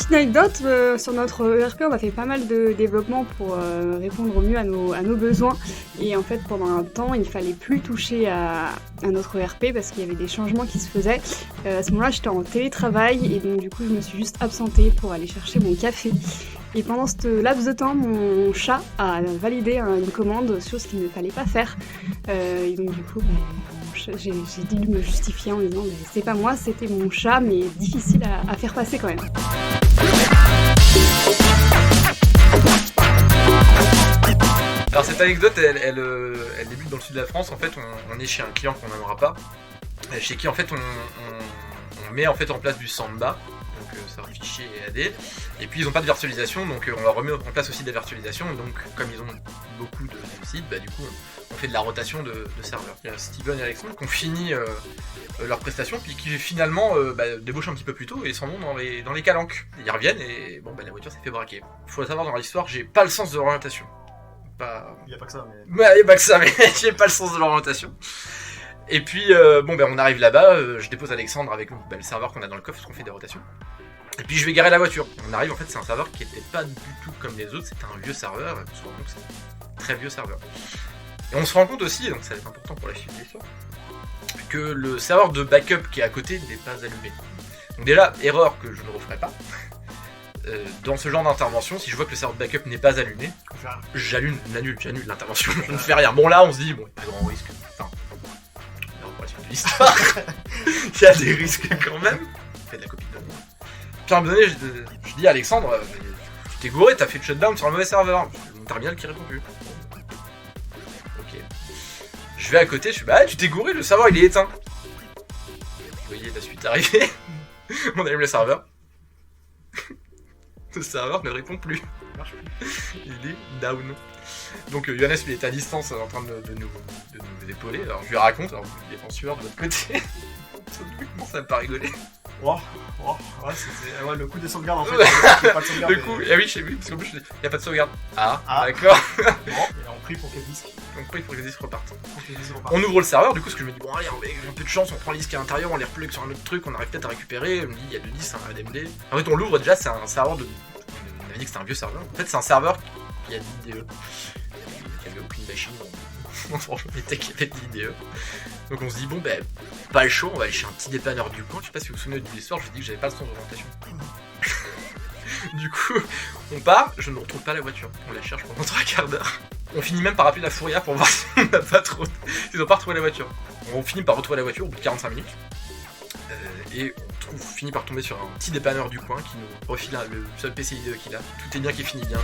petite anecdote, sur notre ERP, on a fait pas mal de développement pour répondre au mieux à nos besoins. Et en fait, pendant un temps, il fallait plus toucher à notre ERP parce qu'il y avait des changements qui se faisaient. À ce moment-là, j'étais en télétravail et donc du coup, je me suis juste absentée pour aller chercher mon café. Et pendant ce laps de temps, mon chat a validé une commande sur ce qu'il ne fallait pas faire. Et donc du coup, j'ai dû me justifier en me disant c'est pas moi, c'était mon chat, mais difficile à faire passer quand même. Alors cette anecdote, elle débute dans le sud de la France. En fait, on est chez un client qu'on n'aimera pas, chez qui en fait on met en fait en place du Samba, donc c'est un fichier AD, et puis ils n'ont pas de virtualisation, donc on leur remet en place aussi de la virtualisation. Donc comme ils ont beaucoup de sites, du coup on fait de la rotation de serveurs. Il y a Steven et Alexandre qui ont fini leur prestation, puis qui finalement débauchent un petit peu plus tôt et s'en vont dans les calanques. Ils reviennent et la voiture s'est fait braquer. Il faut le savoir dans l'histoire, j'ai pas le sens de l'orientation. Il n'y a pas que ça, mais... il n'y a pas que ça, mais j'ai pas le sens de l'orientation. Et puis, on arrive là-bas, je dépose Alexandre avec le serveur qu'on a dans le coffre, parce qu'on fait des rotations. Et puis je vais garer la voiture. On arrive, en fait, c'est un serveur qui était pas du tout comme les autres, c'était un vieux serveur, et on se rend compte que c'est un très vieux serveur. Et on se rend compte aussi, donc ça va être important pour la suite de l'histoire, que le serveur de backup qui est à côté n'est pas allumé. Donc déjà, erreur que je ne referai pas. Dans ce genre d'intervention, si je vois que le serveur de backup n'est pas allumé, j'annule l'intervention, je ne fais rien. Bon là on se dit, il n'y a pas de grand risque, enfin, pour la suite de l'histoire, il y a des risques quand même, on fait de la copie de données. Puis à un moment donné, je dis à Alexandre, tu t'es gouré, t'as fait le shutdown sur un mauvais serveur, mon terminal qui répond plus. Ok. Je vais à côté, je fais, tu t'es gouré, le serveur il est éteint. Vous voyez la suite arriver, on allume le serveur. Le serveur ne répond plus. Il est down. Donc Johannes il était à distance en train de nous épauler. Alors je lui raconte, alors il est en sueur de l'autre côté. Il commence à pas rigoler. Ouais, c'était le coup des sauvegardes en fait. Il y a pas de sauvegarde. Le coup, oui, j'ai vu, parce qu'en plus il n'y a pas de sauvegarde. Ah. D'accord. Bon, et on prie pour que le disque. Les disques repartent. On ouvre le serveur, du coup, ce que je me dis, bon allez, avec un peu de chance, on prend les disques à l'intérieur, on les replug sur un autre truc, on arrive peut-être à récupérer. On me dit, il y a 2 disques, un ADMD. En fait, on l'ouvre déjà, c'est un serveur de. On avait dit que c'était un vieux serveur. En fait, c'est un serveur qui a de l'IDE. Il n'y avait aucune machine. Franchement, il était qu'il y avait de l'IDE. Donc on se dit, pas le chaud, on va aller chez un petit dépanneur du coin. Je sais pas si vous vous souvenez de l'histoire, je vous dis que j'avais pas le sens d'orientation. Du coup, on part, je ne retrouve pas la voiture. On la cherche pendant 3 quarts d'heure. On finit même par appeler la fourrière pour voir si on n'a pas trop. Ils n'ont pas retrouvé la voiture. On finit par retrouver la voiture au bout de 45 minutes. Et on finit par tomber sur un petit dépanneur du coin qui nous refile le seul PCI qu'il a. Tout est bien qui finit bien.